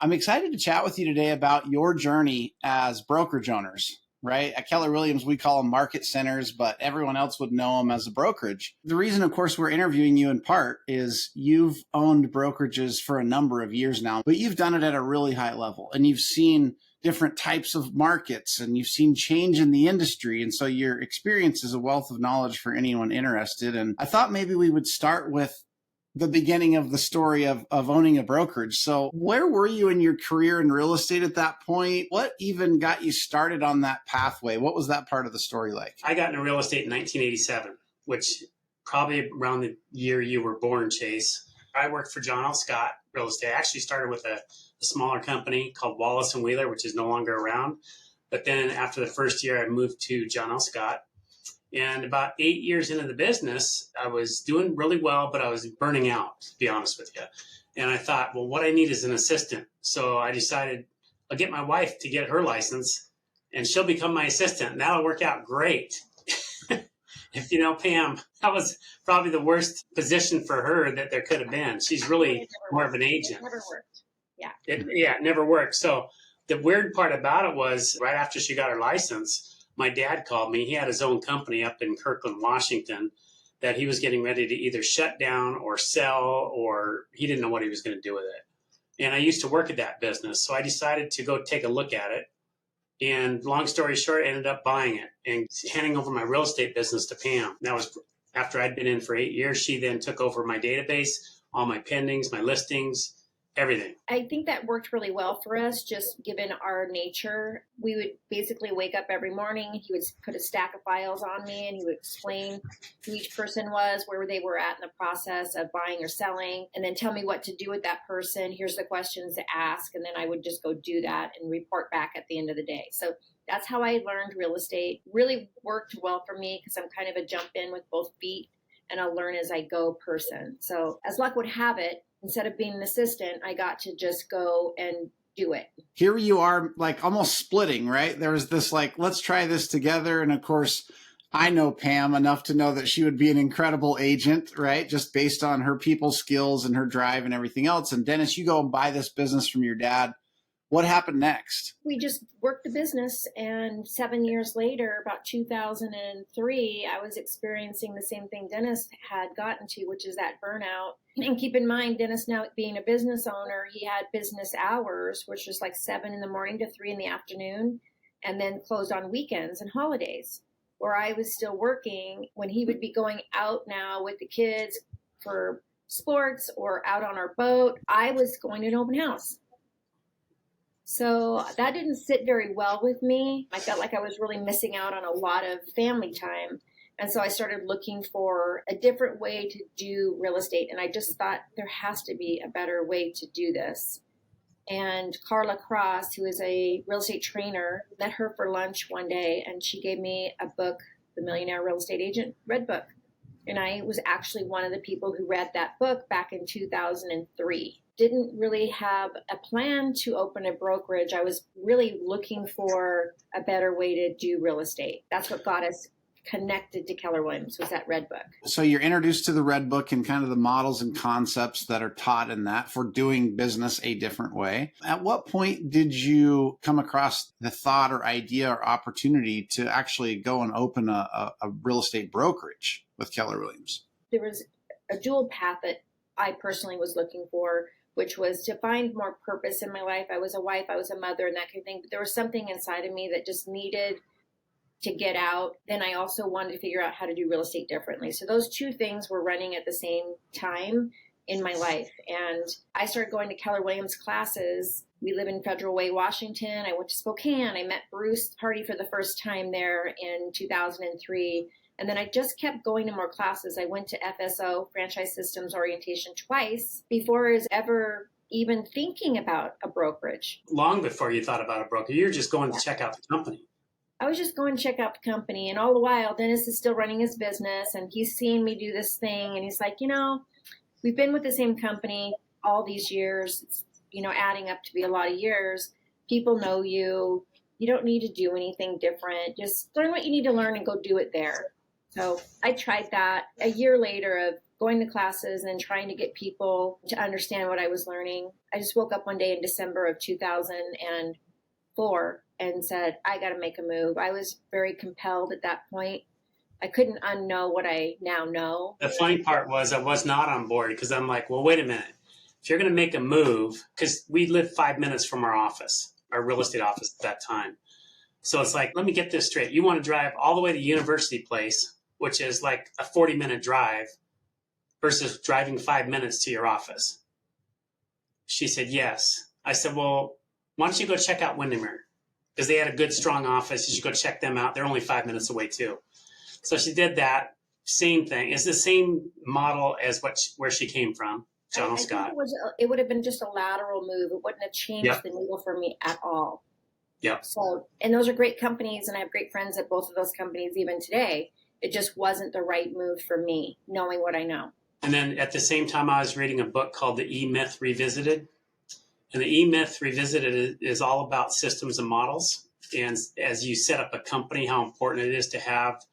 I'm excited to chat with you today about your journey as brokerage owners, right? At Keller Williams, we call them market centers, but everyone else would know them as a brokerage. The reason, of course, we're interviewing you in part is you've owned brokerages for a number of years now, but you've done it at a really high level and you've seen different types of markets and you've seen change in the industry. And so your experience is a wealth of knowledge for anyone interested. And I thought maybe we would start with the beginning of the story of owning a brokerage. So where were you in your career in real estate at that point? What even got you started on that pathway? What was that part of the story like? I got into real estate in 1987, which probably around the year you were born, Chase. I worked for John L. Scott Real Estate. I actually started with a smaller company called Wallace & Wheeler, which is no longer around. But then after the first year, I moved to John L. Scott. And about 8 years into the business, I was doing really well, but I was burning out, to be honest with you. And I thought, well, what I need is an assistant. So I decided I'll get my wife to get her license and she'll become my assistant. And that'll work out great. If you know Pam, that was probably the worst position for her that there could have been. She's really more of an agent. It never worked. Yeah. It never worked. So the weird part about it was right after she got her license, my dad called me. He had his own company up in Kirkland, Washington, that he was getting ready to either shut down or sell, or he didn't know what he was going to do with it. And I used to work at that business. So I decided to go take a look at it. And long story short, I ended up buying it and handing over my real estate business to Pam. That was after I'd been in for 8 years. She then took over my database, all my pendings, my listings, everything. I think that worked really well for us, just given our nature. We would basically wake up every morning. He would put a stack of files on me and he would explain who each person was, where they were at in the process of buying or selling, and then tell me what to do with that person. Here's the questions to ask. And then I would just go do that and report back at the end of the day. So that's how I learned real estate. Really worked well for me because I'm kind of a jump in with both feet and I'll learn as I go person. So as luck would have it, instead of being an assistant, I got to just go and do it. Here you are, like almost splitting, right? There was this like, let's try this together. And of course, I know Pam enough to know that she would be an incredible agent, right? Just based on her people skills and her drive and everything else. And Dennis, you go and buy this business from your dad. What happened next? We just worked the business, and 7 years later, about 2003, I was experiencing the same thing Dennis had gotten to, which is that burnout. And keep in mind, Dennis, now being a business owner, he had business hours, which was like 7 in the morning to 3 in the afternoon, and then closed on weekends and holidays, where I was still working when he would be going out now with the kids for sports or out on our boat. I was going to an open house. So that didn't sit very well with me. I felt like I was really missing out on a lot of family time. And so I started looking for a different way to do real estate. And I just thought there has to be a better way to do this. And Carla Cross, who is a real estate trainer, met her for lunch one day and she gave me a book, The Millionaire Real Estate Agent Red Book. And I was actually one of the people who read that book back in 2003. Didn't really have a plan to open a brokerage. I was really looking for a better way to do real estate. That's what got us connected to Keller Williams, was that Red Book. So you're introduced to the Red Book and kind of the models and concepts that are taught in that for doing business a different way. At what point did you come across the thought or idea or opportunity to actually go and open a real estate brokerage with Keller Williams? There was a dual path that I personally was looking for, which was to find more purpose in my life. I was a wife, I was a mother, and that kind of thing. But there was something inside of me that just needed to get out. Then I also wanted to figure out how to do real estate differently. So those two things were running at the same time in my life. And I started going to Keller Williams classes. We live in Federal Way, Washington. I went to Spokane. I met Bruce Hardy for the first time there in 2003. And then I just kept going to more classes. I went to FSO, Franchise Systems Orientation, twice before I was ever even thinking about a brokerage. Long before you thought about a broker, you're just going to check out the company. I was just going to check out the company. And all the while, Dennis is still running his business and he's seeing me do this thing. And he's like, we've been with the same company all these years, it's, adding up to be a lot of years. People know you. You don't need to do anything different. Just learn what you need to learn and go do it there. So I tried that. A year later of going to classes and trying to get people to understand what I was learning. I just woke up one day in December of 2004 and said, I got to make a move. I was very compelled at that point. I couldn't unknow what I now know. The funny part was I was not on board because I'm like, well, wait a minute. If you're going to make a move, because we lived 5 minutes from our office, our real estate office at that time. So it's like, let me get this straight. You want to drive all the way to University Place, which is like a 40-minute drive, versus driving 5 minutes to your office. She said, yes. I said, well, why don't you go check out Windermere? Because they had a good, strong office. You should go check them out. They're only 5 minutes away, too. So she did that. Same thing. It's the same model as where she came from, John Scott. It would have been just a lateral move. It wouldn't have changed the needle for me at all. Yeah. So, and those are great companies, and I have great friends at both of those companies even today. It just wasn't the right move for me, knowing what I know. And then at the same time, I was reading a book called The E-Myth Revisited. And the E-Myth Revisited is all about systems and models. And as you set up a company, how important it is to have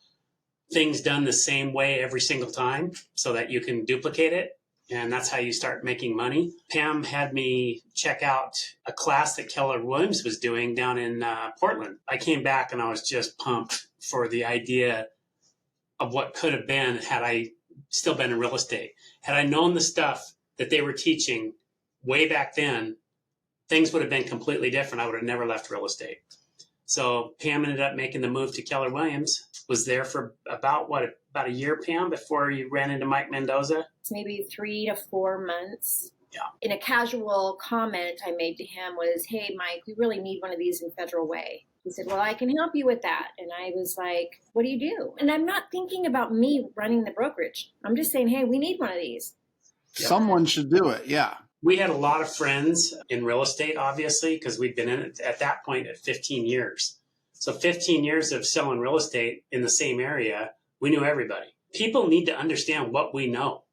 things done the same way every single time so that you can duplicate it. And that's how you start making money. Pam had me check out a class that Keller Williams was doing down in Portland. I came back and I was just pumped for the idea of what could have been had I still been in real estate. Had I known the stuff that they were teaching way back then, things would have been completely different. I would have never left real estate. So Pam ended up making the move to Keller Williams, was there for about a year, Pam, before you ran into Mike Mendoza? It's maybe 3 to 4 months. Yeah. In a casual comment I made to him was, hey, Mike, we really need one of these in Federal Way. He said, well, I can help you with that. And I was like, what do you do? And I'm not thinking about me running the brokerage. I'm just saying, hey, we need one of these. Someone should do it. Yeah. We had a lot of friends in real estate, obviously, because we'd been in it at that point at 15 years. So 15 years of selling real estate in the same area, we knew everybody. People need to understand what we know.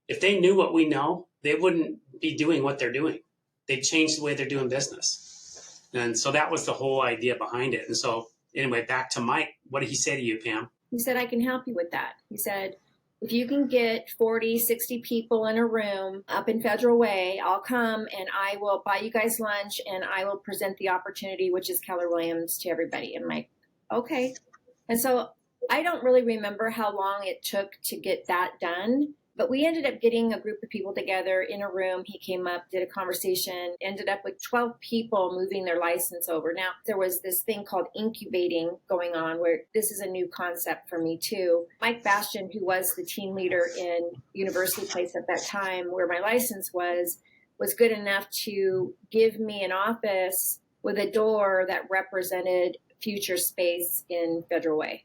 If they knew what we know, they wouldn't be doing what they're doing. They'd change the way they're doing business. And so that was the whole idea behind it. And so anyway, back to Mike. What did he say to you, Pam? He said, I can help you with that. He said, if you can get 40, 60 people in a room up in Federal Way, I'll come and I will buy you guys lunch and I will present the opportunity, which is Keller Williams, to everybody. And I'm like, okay. And so I don't really remember how long it took to get that done, but we ended up getting a group of people together in a room. He came up, did a conversation, ended up with 12 people moving their license over. Now, there was this thing called incubating going on where this is a new concept for me too. Mike Bastian, who was the team leader in University Place at that time where my license was good enough to give me an office with a door that represented future space in Federal Way.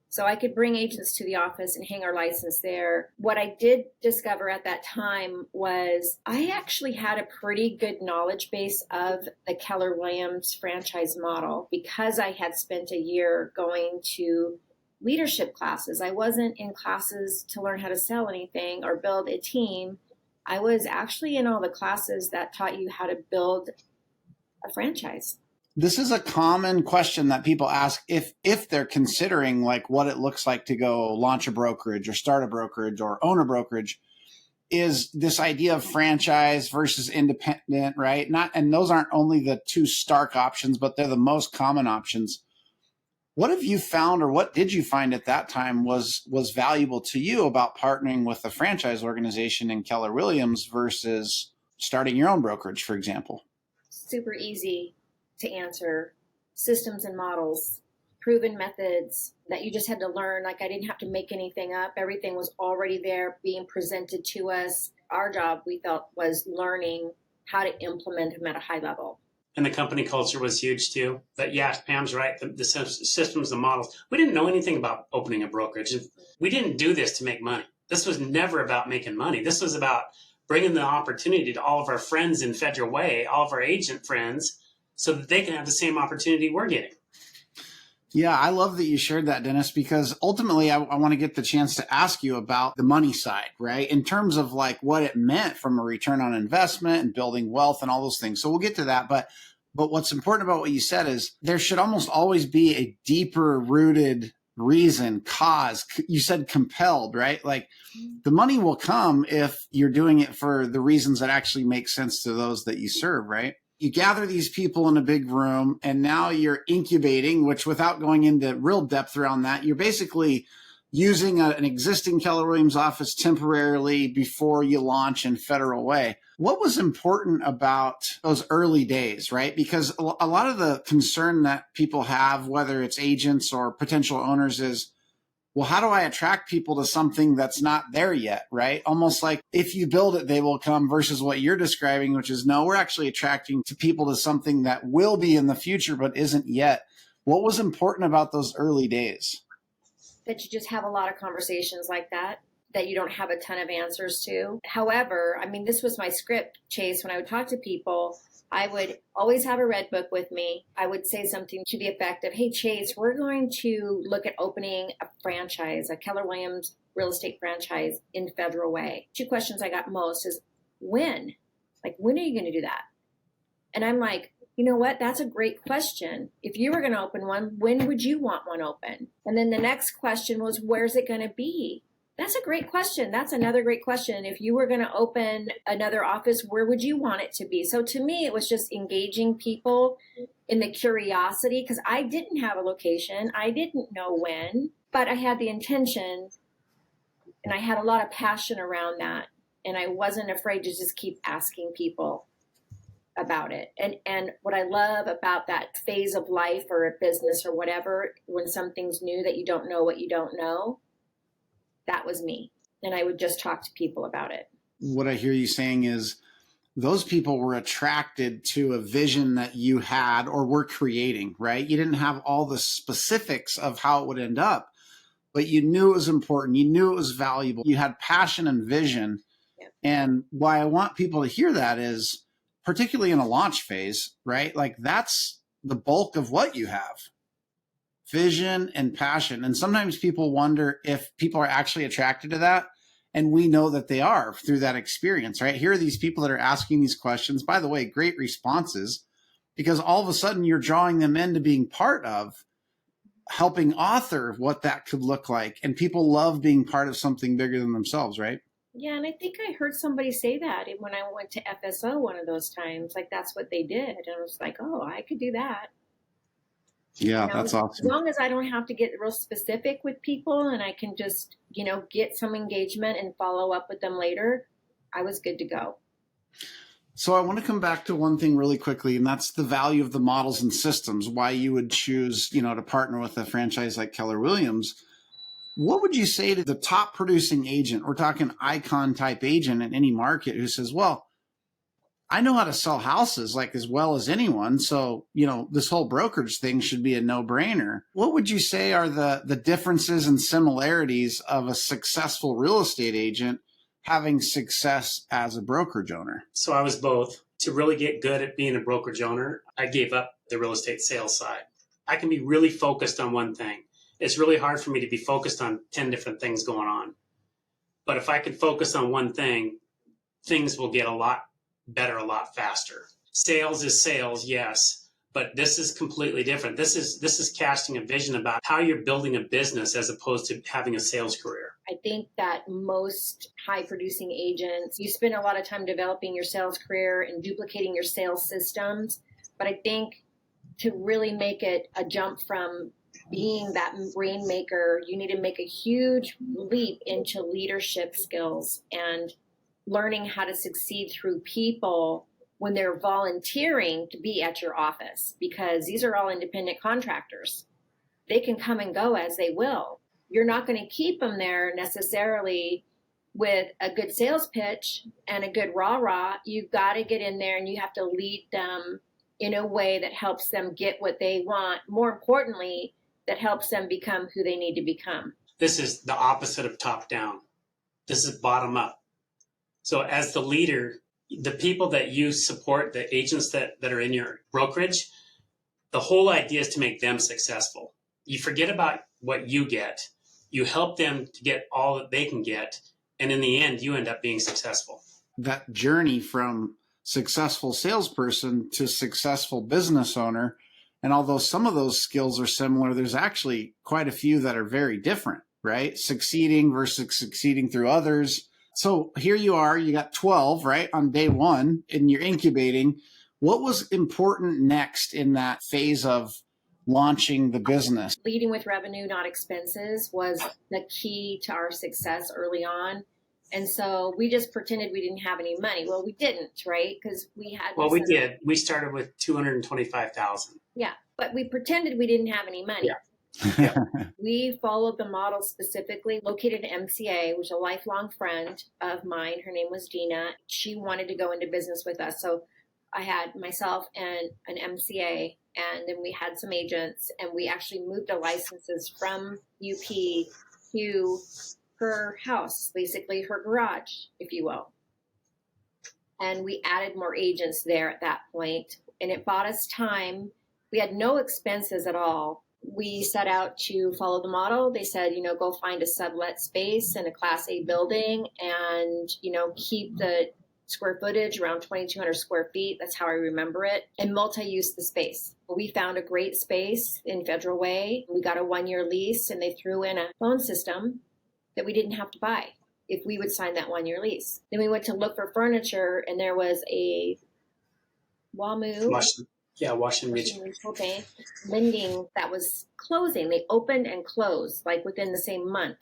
So I could bring agents to the office and hang our license there. What I did discover at that time was I actually had a pretty good knowledge base of the Keller Williams franchise model because I had spent a year going to leadership classes. I wasn't in classes to learn how to sell anything or build a team. I was actually in all the classes that taught you how to build a franchise. This is a common question that people ask if they're considering like what it looks like to go launch a brokerage or start a brokerage or own a brokerage, is this idea of franchise versus independent, right? And those aren't only the two stark options, but they're the most common options. What have you found, or what did you find at that time was valuable to you about partnering with a franchise organization in Keller Williams versus starting your own brokerage, for example? Super easy to answer. Systems and models, proven methods that you just had to learn. Like I didn't have to make anything up. Everything was already there being presented to us. Our job, we felt, was learning how to implement them at a high level. And the company culture was huge too. But yeah, Pam's right. The systems and models. We didn't know anything about opening a brokerage. We didn't do this to make money. This was never about making money. This was about bringing the opportunity to all of our friends in Federal Way, all of our agent friends, so that they can have the same opportunity we're getting. Yeah, I love that you shared that, Dennis, because ultimately I want to get the chance to ask you about the money side, right? In terms of like what it meant from a return on investment and building wealth and all those things. So we'll get to that. But what's important about what you said is there should almost always be a deeper rooted reason, cause. You said compelled, right? Like the money will come if you're doing it for the reasons that actually make sense to those that you serve, right? You gather these people in a big room and now you're incubating, which without going into real depth around that, you're basically using an existing Keller Williams office temporarily before you launch in Federal Way. What was important about those early days, right? Because a lot of the concern that people have, whether it's agents or potential owners, is, well, how do I attract people to something that's not there yet, right? Almost like if you build it, they will come, versus what you're describing, which is, no, we're actually attracting to people to something that will be in the future, but isn't yet. What was important about those early days? That you just have a lot of conversations like that you don't have a ton of answers to. However, I mean, this was my script, Chase. When I would talk to people, I would always have a red book with me. I would say something to the effect of, hey, Chase, we're going to look at opening a franchise, a Keller Williams real estate franchise in Federal Way. 2 questions I got most is, when? Like, when are you going to do that? And I'm like, you know what? That's a great question. If you were going to open one, when would you want one open? And then the next question was, where's it going to be? That's a great question. That's another great question. If you were going to open another office, where would you want it to be? So to me, it was just engaging people in the curiosity, because I didn't have a location. I didn't know when, but I had the intention and I had a lot of passion around that. And I wasn't afraid to just keep asking people about it. And what I love about that phase of life or a business or whatever, when something's new that you don't know what you don't know, that was me. And I would just talk to people about it. What I hear you saying is those people were attracted to a vision that you had or were creating, right? You didn't have all the specifics of how it would end up, but you knew it was important. You knew it was valuable. You had passion and vision. Yep. And why I want people to hear that is, particularly in a launch phase, right? Like that's the bulk of what you have. Vision and passion. And sometimes people wonder if people are actually attracted to that. And we know that they are through that experience, right? Here are these people that are asking these questions. By the way, great responses, because all of a sudden you're drawing them into being part of helping author what that could look like. And people love being part of something bigger than themselves, right? Yeah, and I think I heard somebody say that when I went to FSO one of those times. Like, that's what they did. And I was like, oh, I could do that. Yeah, You know, that's awesome. As long as I don't have to get real specific with people and I can just, get some engagement and follow up with them later, I was good to go. So I want to come back to one thing really quickly, and that's the value of the models and systems, why you would choose, to partner with a franchise like Keller Williams. What would you say to the top producing agent? We're talking icon type agent in any market who says, well, I know how to sell houses like as well as anyone. So, this whole brokerage thing should be a no-brainer. What would you say are the differences and similarities of a successful real estate agent having success as a brokerage owner? So I was both. To really get good at being a brokerage owner, I gave up the real estate sales side. I can be really focused on one thing. It's really hard for me to be focused on 10 different things going on. But if I could focus on one thing, things will get a lot better, a lot faster. Sales is sales, yes, but this is completely different. This is casting a vision about how you're building a business as opposed to having a sales career. I think that most high producing agents, you spend a lot of time developing your sales career and duplicating your sales systems. But I think to really make it a jump from being that rainmaker, you need to make a huge leap into leadership skills and learning how to succeed through people when they're volunteering to be at your office, because these are all independent contractors. They can come and go as they will. You're not going to keep them there necessarily with a good sales pitch and a good rah-rah. You've got to get in there and you have to lead them in a way that helps them get what they want. More importantly, that helps them become who they need to become. This is the opposite of top down. This is bottom up. So as the leader, the people that you support, the agents that are in your brokerage, the whole idea is to make them successful. You forget about what you get. You help them to get all that they can get. And in the end, you end up being successful. That journey from successful salesperson to successful business owner, And although some of those skills are similar, there's actually quite a few that are very different, right? Succeeding versus succeeding through others. So here you are, you got 12, right, on day one, and you're incubating. What was important next in that phase of launching the business? Leading with revenue, not expenses, was the key to our success early on. And so we just pretended we didn't have any money. Well, we didn't, right? Because we had. Well, we did. We started with $225,000. Yeah, but we pretended we didn't have any money. Yeah. We followed the model specifically, located in MCA, which is a lifelong friend of mine. Her name was Gina. She wanted to go into business with us. So I had myself and an MCA, and then we had some agents, and we actually moved the licenses from UP to her house, basically her garage, if you will. And we added more agents there at that point, and it bought us time. We had no expenses at all. We set out to follow the model. They said, go find a sublet space in a Class A building and, keep the square footage around 2,200 square feet. That's how I remember it. And multi-use the space. We found a great space in Federal Way. We got a 1-year lease, and they threw in a phone system that we didn't have to buy if we would sign that 1-year lease. Then we went to look for furniture, and there was a WAMU. Washington Mutual Bank lending that was closing. They opened and closed like within the same month.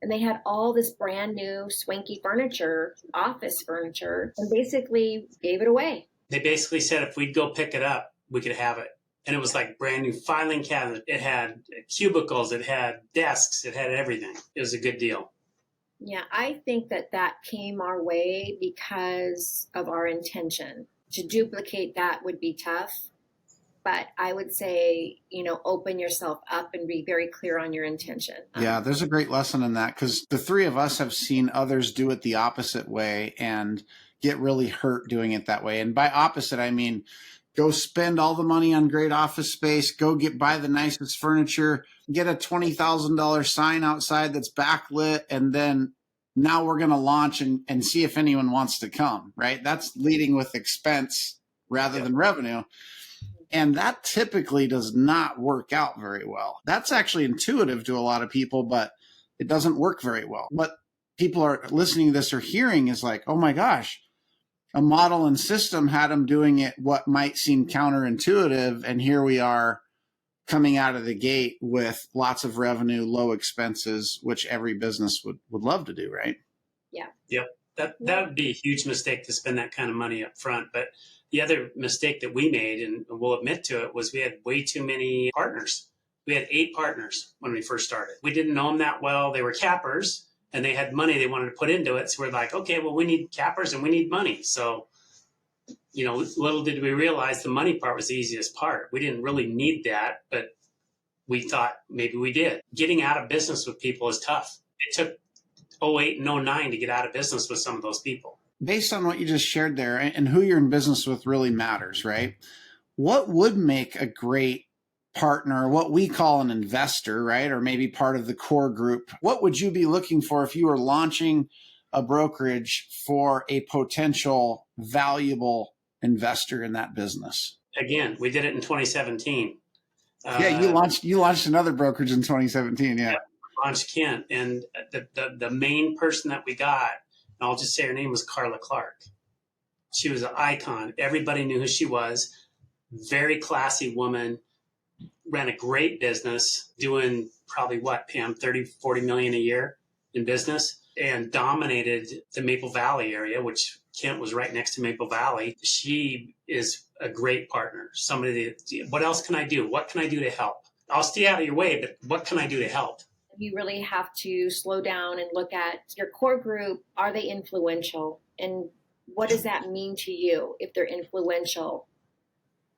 And they had all this brand new swanky furniture, office furniture, and basically gave it away. They basically said if we'd go pick it up, we could have it. And it was like brand new filing cabinet. It had cubicles. It had desks. It had everything. It was a good deal. Yeah, I think that came our way because of our intention. To duplicate that would be tough. But I would say, open yourself up and be very clear on your intention. Yeah, there's a great lesson in that, because the three of us have seen others do it the opposite way and get really hurt doing it that way. And by opposite, I mean, go spend all the money on great office space, go buy the nicest furniture, get a $20,000 sign outside that's backlit, and then now we're going to launch and see if anyone wants to come, right? That's leading with expense rather than revenue. And that typically does not work out very well. That's actually intuitive to a lot of people, but it doesn't work very well. What people are listening to this or hearing is like, oh my gosh, a model and system had them doing it what might seem counterintuitive. And here we are coming out of the gate with lots of revenue, low expenses, which every business would love to do, right? Yeah. Yep. That would be a huge mistake to spend that kind of money up front. But the other mistake that we made, and we'll admit to it, was we had way too many partners. We had 8 partners when we first started. We didn't know them that well. They were cappers, and they had money they wanted to put into it. So we're like, okay, well, we need cappers and we need money. So, little did we realize the money part was the easiest part. We didn't really need that, but we thought maybe we did. Getting out of business with people is tough. It took 2008 and 2009 to get out of business with some of those people. Based on what you just shared there, and who you're in business with really matters, right? What would make a great partner, what we call an investor, right? Or maybe part of the core group? What would you be looking for if you were launching a brokerage for a potential valuable investor in that business? Again, we did it in 2017. Yeah, you launched another brokerage in 2017. Yeah, launched Kent, and the main person that we got, and I'll just say her name was Carla Clark. She was an icon. Everybody knew who she was. Very classy woman. Ran a great business, doing probably what, Pam, 30, 40 million a year in business, and dominated the Maple Valley area, which Kent was right next to Maple Valley. She is a great partner. Somebody that, what else can I do? What can I do to help? I'll stay out of your way, but what can I do to help? You really have to slow down and look at your core group. Are they influential? And what does that mean to you if they're influential?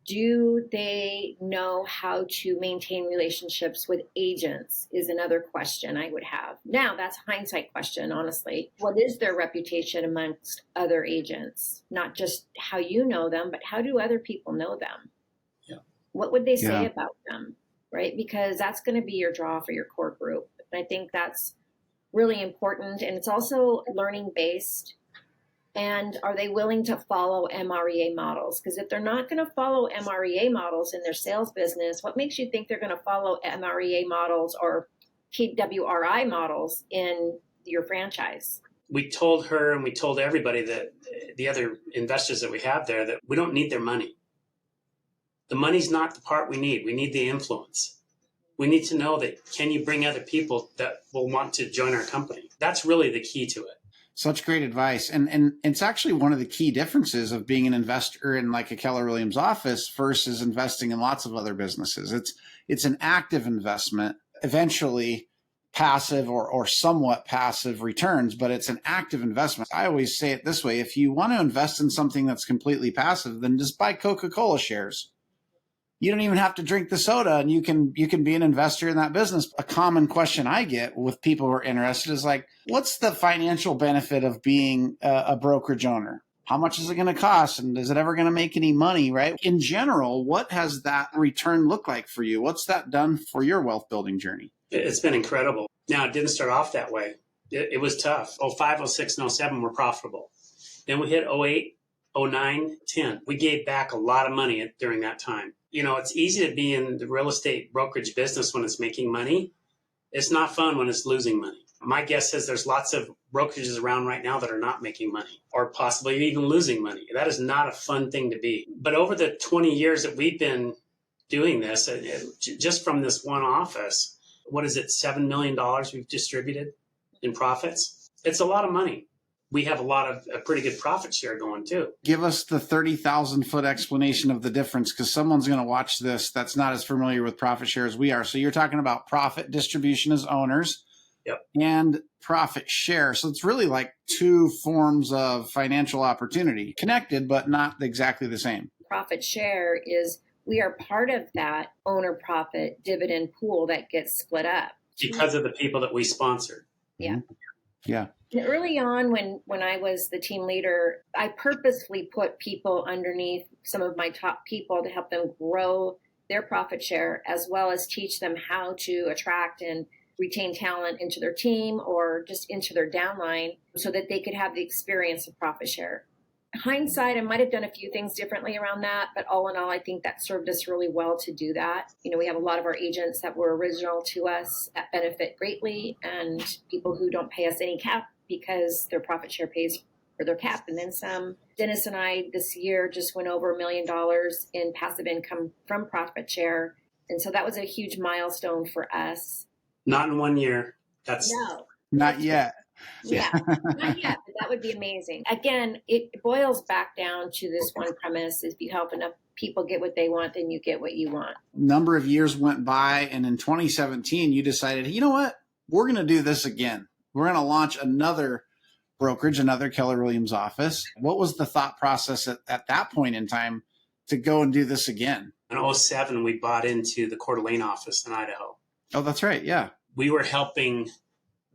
Do they know how to maintain relationships with agents is another question I would have. Now, that's a hindsight question, honestly. What is their reputation amongst other agents? Not just how you know them, but how do other people know them? Yeah. What would they say about them, right? Because that's going to be your draw for your core group. And I think that's really important. And it's also learning based. And are they willing to follow MREA models? Because if they're not going to follow MREA models in their sales business, what makes you think they're going to follow MREA models or KWRI models in your franchise? We told her and we told everybody, that the other investors that we have there, that we don't need their money. The money's not the part we need. We need the influence. We need to know that, can you bring other people that will want to join our company? That's really the key to it. Such great advice. And it's actually one of the key differences of being an investor in like a Keller Williams office versus investing in lots of other businesses. It's an active investment, eventually passive or somewhat passive returns, but it's an active investment. I always say it this way: if you want to invest in something that's completely passive, then just buy Coca-Cola shares. You don't even have to drink the soda, and you can be an investor in that business. A common question I get with people who are interested is like, what's the financial benefit of being a brokerage owner? How much is it going to cost? And is it ever going to make any money, right? In general, what has that return look like for you? What's that done for your wealth building journey? It's been incredible. Now, it didn't start off that way. It was tough. 05, 06, and 07 were profitable. Then we hit 08, 09, 10. We gave back a lot of money during that time. You know, it's easy to be in the real estate brokerage business when it's making money. It's not fun when it's losing money. My guess is there's lots of brokerages around right now that are not making money or possibly even losing money. That is not a fun thing to be. But over the 20 years that we've been doing this, just from this one office, what is it, $7 million we've distributed in profits? It's a lot of money. We have a pretty good profit share going too. Give us the 30,000 foot explanation of the difference, because someone's going to watch this that's not as familiar with profit share as we are. So you're talking about profit distribution as owners. Yep. And profit share. So it's really like two forms of financial opportunity, connected, but not exactly the same. Profit share is we are part of that owner profit dividend pool that gets split up. Because of the people that we sponsored. Yeah. Mm-hmm. Yeah. And early on, when I was the team leader, I purposely put people underneath some of my top people to help them grow their profit share, as well as teach them how to attract and retain talent into their team or just into their downline so that they could have the experience of profit share. Hindsight, I might have done a few things differently around that, but all in all, I think that served us really well to do that. You know, we have a lot of our agents that were original to us that benefit greatly, and people who don't pay us any cap because their profit share pays for their cap and then some. Dennis and I this year just went over $1 million in passive income from profit share. And so that was a huge milestone for us. Not in 1 year. No. Not yet. Yeah, not yet, but that would be amazing. Again, it boils back down to this one premise: if you help enough people get what they want, then you get what you want. Number of years went by, and in 2017, you decided, you know what? We're going to do this again. We're going to launch another brokerage, another Keller Williams office. What was the thought process at that point in time to go and do this again? In 07, we bought into the Coeur d'Alene office in Idaho. Oh, that's right. Yeah. We were helping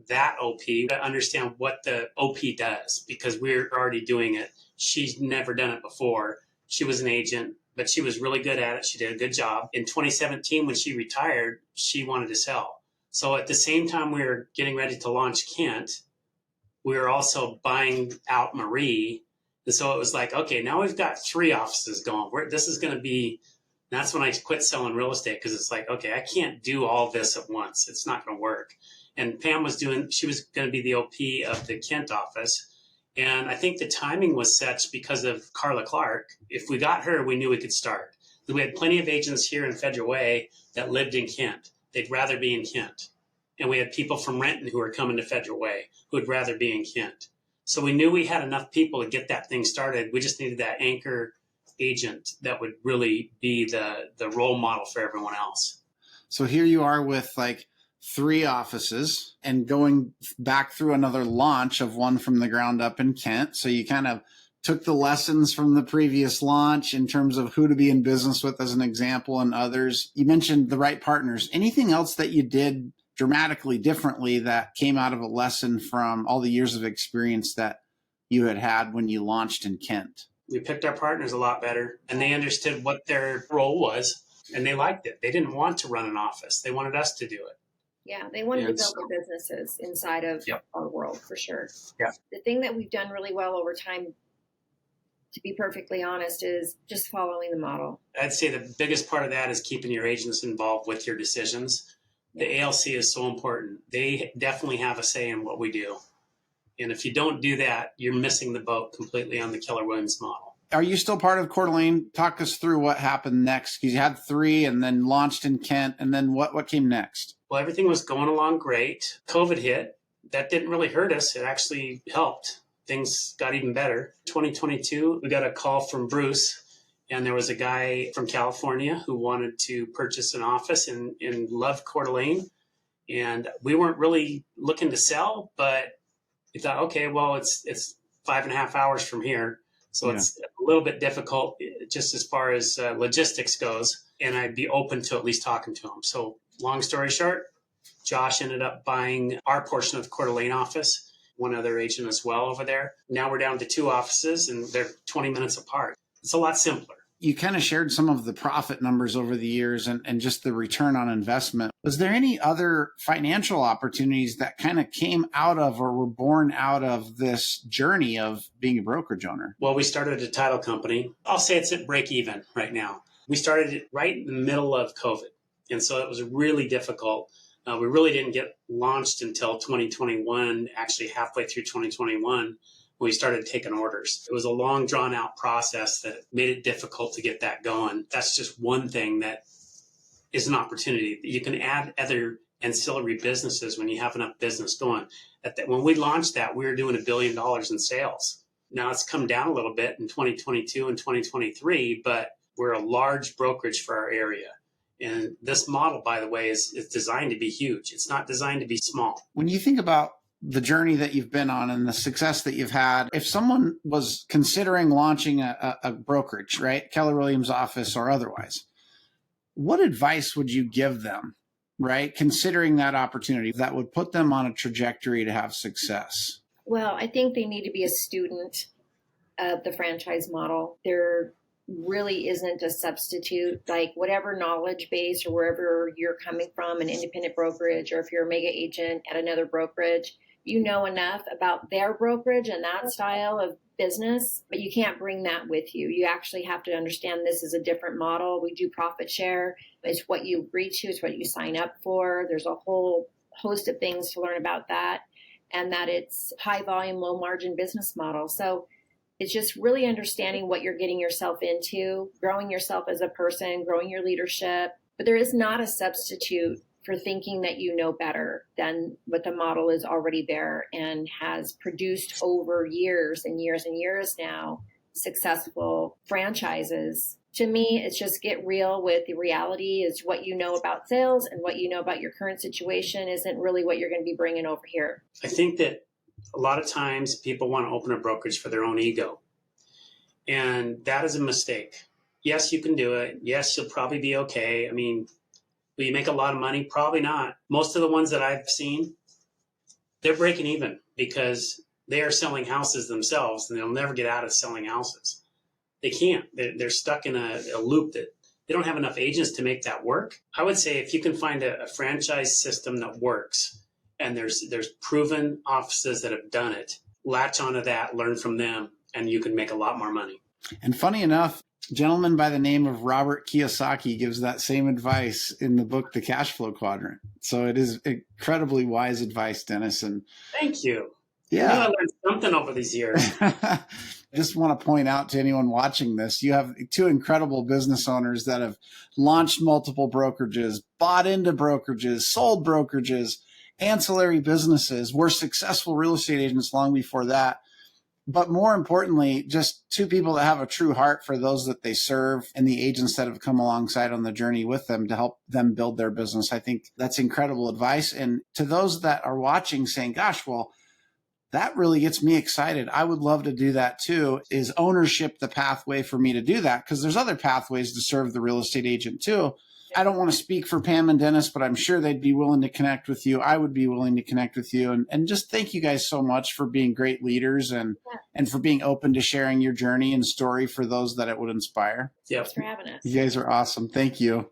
that OP to understand what the OP does, because we're already doing it. She's never done it before. She was an agent, but she was really good at it. She did a good job. In 2017, when she retired, she wanted to sell. So at the same time we were getting ready to launch Kent, we were also buying out Marie. And so it was like, okay, now we've got 3 offices going. This is going to be, that's when I quit selling real estate, because it's like, okay, I can't do all this at once. It's not going to work. And Pam she was going to be the OP of the Kent office. And I think the timing was such because of Carla Clark. If we got her, we knew we could start. We had plenty of agents here in Federal Way that lived in Kent. They'd rather be in Kent. And we had people from Renton who were coming to Federal Way who would rather be in Kent. So we knew we had enough people to get that thing started. We just needed that anchor agent that would really be the role model for everyone else. So here you are with like 3 offices and going back through another launch of one from the ground up in Kent. So you kind of took the lessons from the previous launch in terms of who to be in business with as an example and others. You mentioned the right partners. Anything else that you did dramatically differently that came out of a lesson from all the years of experience that you had when you launched in Kent? We picked our partners a lot better, and they understood what their role was, and they liked it. They didn't want to run an office. They wanted us to do it. Yeah, they wanted to And build their businesses inside of Yep. our world for sure. Yeah. The thing that we've done really well over time, to be perfectly honest, is just following the model. I'd say the biggest part of that is keeping your agents involved with your decisions. The ALC is so important. They definitely have a say in what we do. And if you don't do that, you're missing the boat completely on the Keller Williams model. Are you still part of Coeur d'Alene? Talk us through what happened next, because you had 3 and then launched in Kent, and then what came next? Well, everything was going along great. COVID hit. That didn't really hurt us. It actually helped. Things got even better. 2022, we got a call from Bruce, and there was a guy from California who wanted to purchase an office in Love Coeur d'Alene. And we weren't really looking to sell, but we thought, okay, well, it's 5.5 hours from here. So it's a little bit difficult just as far as logistics goes. And I'd be open to at least talking to him. So long story short, Josh ended up buying our portion of the Coeur d'Alene office, one other agent as well over there. Now we're down to 2 offices and they're 20 minutes apart. It's a lot simpler. You kind of shared some of the profit numbers over the years and just the return on investment. Was there any other financial opportunities that kind of came out of or were born out of this journey of being a brokerage owner? Well, we started a title company. I'll say it's at break even right now. We started it right in the middle of COVID. And so it was really difficult. We really didn't get launched until 2021, actually halfway through 2021. We started taking orders. It was a long, drawn-out process that made it difficult to get that going. That's just one thing that is an opportunity. You can add other ancillary businesses when you have enough business going. When we launched that, we were doing $1 billion in sales. Now it's come down a little bit in 2022 and 2023, but we're a large brokerage for our area. And this model, by the way, is designed to be huge. It's not designed to be small. When you think about the journey that you've been on and the success that you've had, if someone was considering launching a brokerage, right, Keller Williams office or otherwise, what advice would you give them, right, considering that opportunity that would put them on a trajectory to have success? Well, I think they need to be a student of the franchise model. There really isn't a substitute. Like whatever knowledge base or wherever you're coming from, an independent brokerage, or if you're a mega agent at another brokerage, you know enough about their brokerage and that style of business, but you can't bring that with you. You actually have to understand this is a different model. We do profit share. It's what you agree to. It's what you sign up for. There's a whole host of things to learn about that, and that it's high volume, low margin business model. So it's just really understanding what you're getting yourself into, growing yourself as a person, growing your leadership. But there is not a substitute for thinking that you know better than what the model is already there and has produced over years and years and years now successful franchises. To me, it's just get real with the reality is what you know about sales and what you know about your current situation isn't really what you're going to be bringing over here. I think that a lot of times people want to open a brokerage for their own ego. And that is a mistake. Yes, you can do it. Yes, you'll probably be okay. I mean, will you make a lot of money? Probably not. Most of the ones that I've seen, they're breaking even because they are selling houses themselves and they'll never get out of selling houses. They can't. They're stuck in a loop that they don't have enough agents to make that work. I would say if you can find a franchise system that works and there's proven offices that have done it, latch onto that, learn from them, and you can make a lot more money. And funny enough, a gentleman by the name of Robert Kiyosaki gives that same advice in the book, The Cash Flow Quadrant. So it is incredibly wise advice, Dennis. And thank you. Yeah. I learned something over these years. I just want to point out to anyone watching this, you have 2 incredible business owners that have launched multiple brokerages, bought into brokerages, sold brokerages, ancillary businesses, were successful real estate agents long before that. But more importantly, just 2 people that have a true heart for those that they serve and the agents that have come alongside on the journey with them to help them build their business. I think that's incredible advice. And to those that are watching saying, gosh, well, that really gets me excited. I would love to do that too. Is ownership the pathway for me to do that? Because there's other pathways to serve the real estate agent too. I don't want to speak for Pam and Dennis, but I'm sure they'd be willing to connect with you. I would be willing to connect with you. And just thank you guys so much for being great leaders and for being open to sharing your journey and story for those that it would inspire. Yep. Thanks for having us. You guys are awesome. Thank you.